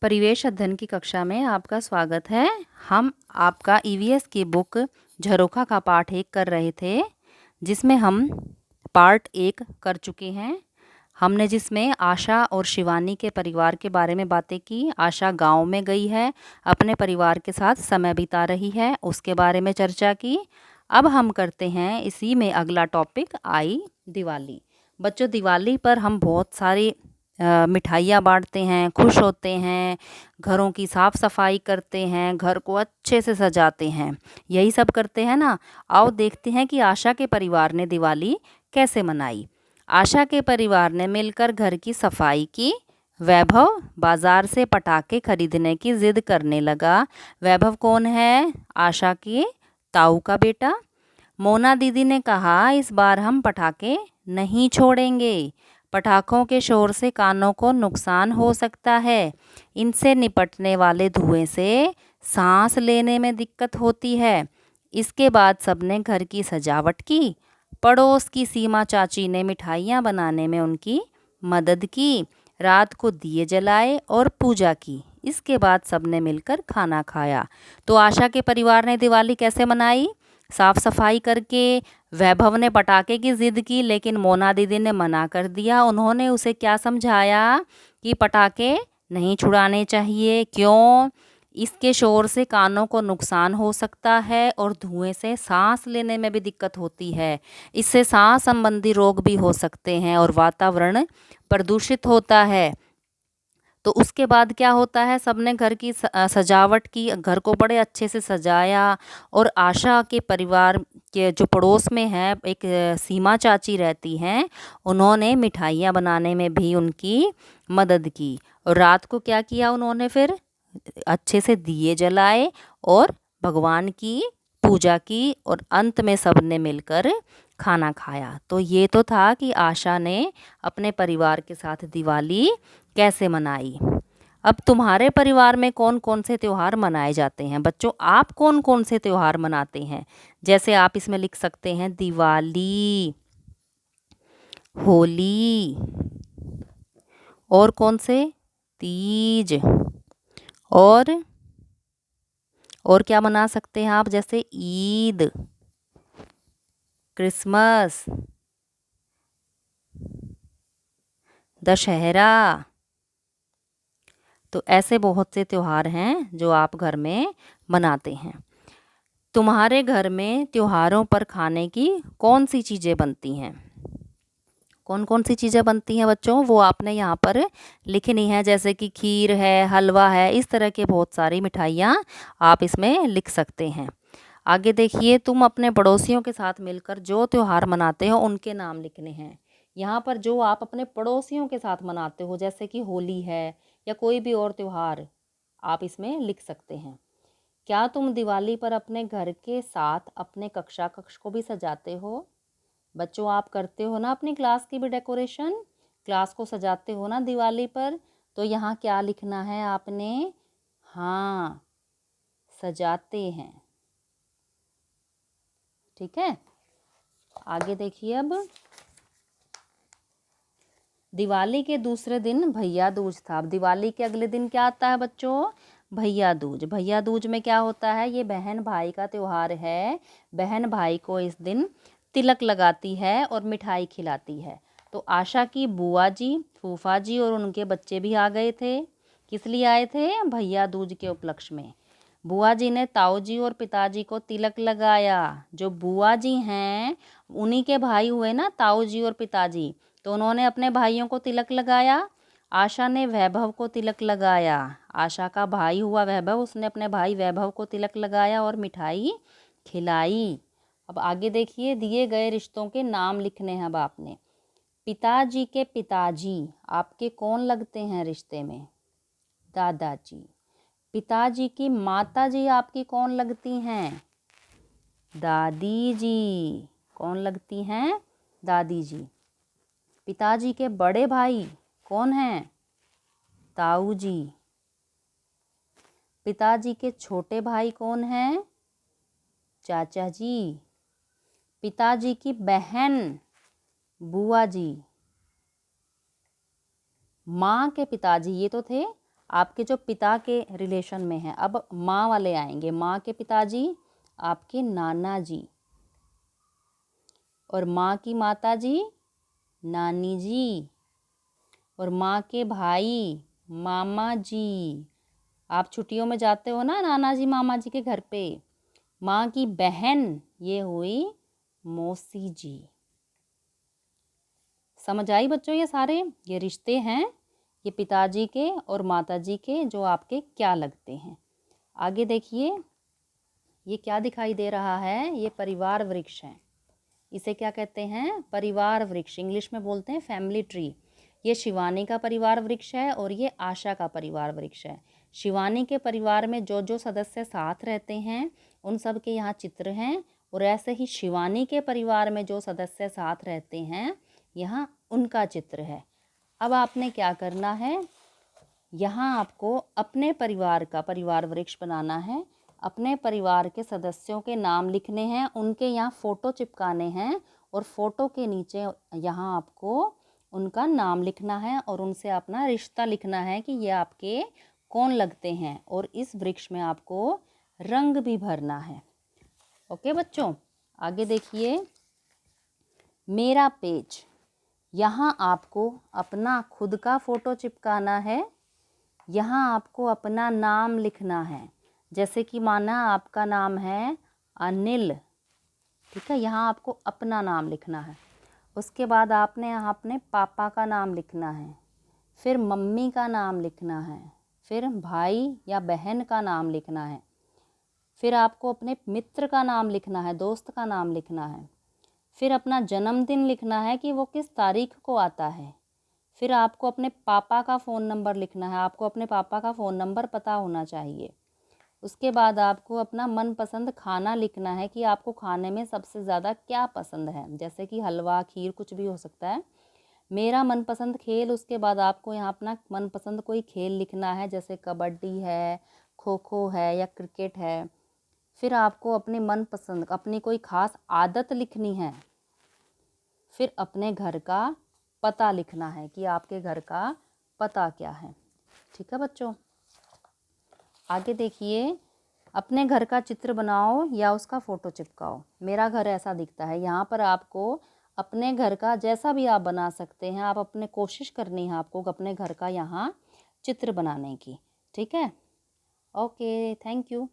परिवेश अध्ययन की कक्षा में आपका स्वागत है। हम आपका ईवीएस की बुक झरोखा का पाठ 1 कर रहे थे, जिसमें हम पार्ट 1 कर चुके हैं। हमने जिसमें आशा और शिवानी के परिवार के बारे में बातें की। आशा गांव में गई है, अपने परिवार के साथ समय बिता रही है, उसके बारे में चर्चा की। अब हम करते हैं इसी में अगला टॉपिक आई दिवाली। बच्चों, दिवाली पर हम बहुत सारी मिठाइयाँ बांटते हैं, खुश होते हैं, घरों की साफ़ सफाई करते हैं, घर को अच्छे से सजाते हैं, यही सब करते हैं ना। आओ देखते हैं कि आशा के परिवार ने दिवाली कैसे मनाई। आशा के परिवार ने मिलकर घर की सफाई की। वैभव बाजार से पटाखे खरीदने की जिद करने लगा। वैभव कौन है? आशा के ताऊ का बेटा। मोना दीदी ने कहा, इस बार हम पटाखे नहीं छोड़ेंगे। पटाखों के शोर से कानों को नुकसान हो सकता है। इनसे निपटने वाले धुएं से सांस लेने में दिक्कत होती है। इसके बाद सबने घर की सजावट की। पड़ोस की सीमा चाची ने मिठाइयाँ बनाने में उनकी मदद की। रात को दिए जलाए और पूजा की। इसके बाद सबने मिलकर खाना खाया। तो आशा के परिवार ने दिवाली कैसे मनाई? साफ सफाई करके। वैभव ने पटाखे की जिद की, लेकिन मोना दीदी ने मना कर दिया। उन्होंने उसे क्या समझाया कि पटाखे नहीं छुड़ाने चाहिए। क्यों? इसके शोर से कानों को नुकसान हो सकता है और धुएं से सांस लेने में भी दिक्कत होती है। इससे सांस संबंधी रोग भी हो सकते हैं और वातावरण प्रदूषित होता है। तो उसके बाद क्या होता है, सबने घर की सजावट की, घर को बड़े अच्छे से सजाया। और आशा के परिवार के जो पड़ोस में है, एक सीमा चाची रहती हैं, उन्होंने मिठाइयाँ बनाने में भी उनकी मदद की। और रात को क्या किया उन्होंने फिर? अच्छे से दिए जलाए और भगवान की पूजा की और अंत में सबने मिलकर खाना खाया। तो ये तो था कि आशा ने अपने परिवार के साथ दिवाली कैसे मनाई। अब तुम्हारे परिवार में कौन कौन से त्योहार मनाए जाते हैं? बच्चों, आप कौन कौन से त्योहार मनाते हैं? जैसे आप इसमें लिख सकते हैं दिवाली, होली, और कौन से? तीज, और क्या मना सकते हैं आप? जैसे ईद, क्रिसमस, दशहरा। तो ऐसे बहुत से त्योहार हैं जो आप घर में मनाते हैं। तुम्हारे घर में त्योहारों पर खाने की कौन सी चीज़ें बनती हैं? कौन कौन सी चीज़ें बनती हैं बच्चों, वो आपने यहाँ पर लिखनी है। जैसे कि खीर है, हलवा है, इस तरह के बहुत सारी मिठाइयाँ आप इसमें लिख सकते हैं। आगे देखिए, तुम अपने पड़ोसियों के साथ मिलकर जो त्योहार मनाते हो उनके नाम लिखने हैं। यहाँ पर जो आप अपने पड़ोसियों के साथ मनाते हो, जैसे कि होली है या कोई भी और त्योहार, आप इसमें लिख सकते हैं। क्या तुम दिवाली पर अपने घर के साथ अपने कक्षा कक्ष को भी सजाते हो? बच्चों, आप करते हो ना अपनी क्लास की भी डेकोरेशन? क्लास को सजाते हो ना दिवाली पर? तो यहाँ क्या लिखना है आपने? हाँ, सजाते हैं। ठीक है, आगे देखिए। अब दिवाली के दूसरे दिन भैया दूज था। अब दिवाली के अगले दिन क्या आता है बच्चों? भैया दूज। भैया दूज में क्या होता है? ये बहन भाई का त्योहार है। बहन भाई को इस दिन तिलक लगाती है और मिठाई खिलाती है। तो आशा की बुआ जी, फूफा जी और उनके बच्चे भी आ गए थे। किस लिए आए थे? भैया दूज के उपलक्ष्य में। बुआ जी ने ताऊ जी और पिताजी को तिलक लगाया। जो बुआ जी हैं, उन्हीं के भाई हुए ना ताऊ जी और पिताजी। तो उन्होंने अपने भाइयों को तिलक लगाया। आशा ने वैभव को तिलक लगाया। आशा का भाई हुआ वैभव, उसने अपने भाई वैभव को तिलक लगाया और मिठाई खिलाई। अब आगे देखिए, दिए गए रिश्तों के नाम लिखने हैं अब आपने। पिताजी के पिताजी आपके कौन लगते हैं रिश्ते में? दादाजी। पिताजी की माताजी आपकी कौन लगती हैं? दादी जी। कौन लगती हैं? दादी जी। पिताजी के बड़े भाई कौन हैं? ताऊ जी। पिताजी के छोटे भाई कौन हैं? चाचा जी। पिताजी की बहन बुआ जी। माँ के पिताजी ये तो थे आपके जो पिता के रिलेशन में हैं। अब माँ वाले आएंगे, माँ के पिताजी आपके नाना जी, और माँ की माता जी नानी जी, और माँ के भाई मामा जी। आप छुट्टियों में जाते हो ना नाना जी मामा जी के घर पे। माँ की बहन ये हुई मौसी जी। समझ आई बच्चों? ये रिश्ते हैं, ये पिताजी के और माताजी के, जो आपके क्या लगते हैं। आगे देखिए, ये क्या दिखाई दे रहा है? ये परिवार वृक्ष है। इसे क्या कहते हैं? परिवार वृक्ष। इंग्लिश में बोलते हैं फैमिली ट्री। ये शिवानी का परिवार वृक्ष है और ये आशा का परिवार वृक्ष है। शिवानी के परिवार में जो जो सदस्य साथ रहते हैं उन सब के यहाँ चित्र हैं, और ऐसे ही शिवानी के परिवार में जो सदस्य साथ रहते हैं यहाँ उनका चित्र है। अब आपने क्या करना है, यहाँ आपको अपने परिवार का परिवार वृक्ष बनाना है। अपने परिवार के सदस्यों के नाम लिखने हैं, उनके यहाँ फ़ोटो चिपकाने हैं, और फ़ोटो के नीचे यहाँ आपको उनका नाम लिखना है और उनसे अपना रिश्ता लिखना है कि ये आपके कौन लगते हैं, और इस वृक्ष में आपको रंग भी भरना है। ओके बच्चों, आगे देखिए, मेरा पेज। यहाँ आपको अपना खुद का फ़ोटो चिपकाना है। यहाँ आपको अपना नाम लिखना है। जैसे कि माना आपका नाम है अनिल, ठीक है, यहाँ आपको अपना नाम लिखना है। उसके बाद आपने यहाँ अपने पापा का नाम लिखना है, फिर मम्मी का नाम लिखना है, फिर भाई या बहन का नाम लिखना है, फिर आपको अपने मित्र का नाम लिखना है, दोस्त का नाम लिखना है, फिर अपना जन्मदिन लिखना है कि वो किस तारीख को आता है, फिर आपको अपने पापा का फ़ोन नंबर लिखना है। आपको अपने पापा का फ़ोन नंबर पता होना चाहिए। उसके बाद आपको अपना मनपसंद खाना लिखना है कि आपको खाने में सबसे ज़्यादा क्या पसंद है, जैसे कि हलवा, खीर, कुछ भी हो सकता है। मेरा मनपसंद खेल, उसके बाद आपको यहाँ अपना मनपसंद कोई खेल लिखना है, जैसे कबड्डी है, खो खो है या क्रिकेट है। फिर आपको अपने मनपसंद अपनी कोई ख़ास आदत लिखनी है। फिर अपने घर का पता लिखना है कि आपके घर का पता क्या है। ठीक है बच्चों, आगे देखिए, अपने घर का चित्र बनाओ या उसका फ़ोटो चिपकाओ। मेरा घर ऐसा दिखता है। यहाँ पर आपको अपने घर का जैसा भी आप बना सकते हैं, आप अपने कोशिश करनी है आपको अपने घर का यहाँ चित्र बनाने की। ठीक है, ओके, थैंक यू।